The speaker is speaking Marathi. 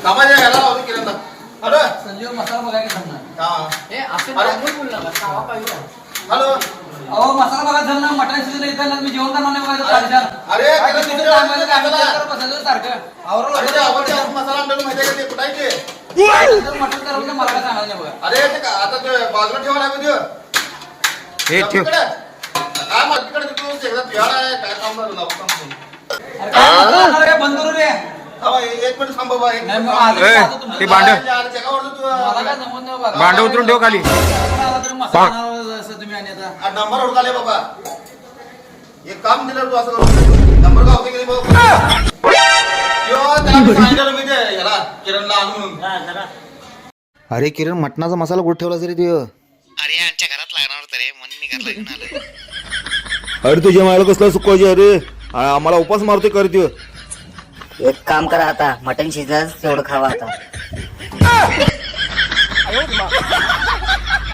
कामाच्या याला लावतो किरण हॅलो संजीव मसाला बघा की सांगणार हा हे असं बोल ना खावा पाहिजे हॅलो अहो मसाला बघा झालं ना मटण शिजलं येतं मी जेवण करणार नाही बघा अरे सारखं मसाला आणलं माहिती आहे का ते कुठायचे मटण करावं मला काय सांगायला नाही बघा अरे ते आता ते बाजूला ठेवा लागेल हे ठेव काय मार्केटकडे तू आहे काय काम झालं बंद करू रे एक मिनिट थांब बाबा ते भांड मला काय जमत नाही बघा भांड उतरून ठेव खाली तुम्ही आणि आता नंबर हुडकाले बाबा एक काम दिलं तू असं नंबर का होते की सांगितलं मी ते याला किरणला आणून अरे किरण मटणाचा मसाला कुठे ठेवला तरी ते अरे आमच्या घरात लागणार होतं रे म्हणून मी घरला घेऊन आलो. अरे तुझ्या मायला कसला सुकवायचे अरे आम्हाला उपास मारतोय करते एक काम करा आता मटण शिजलं तेवढं खावा आता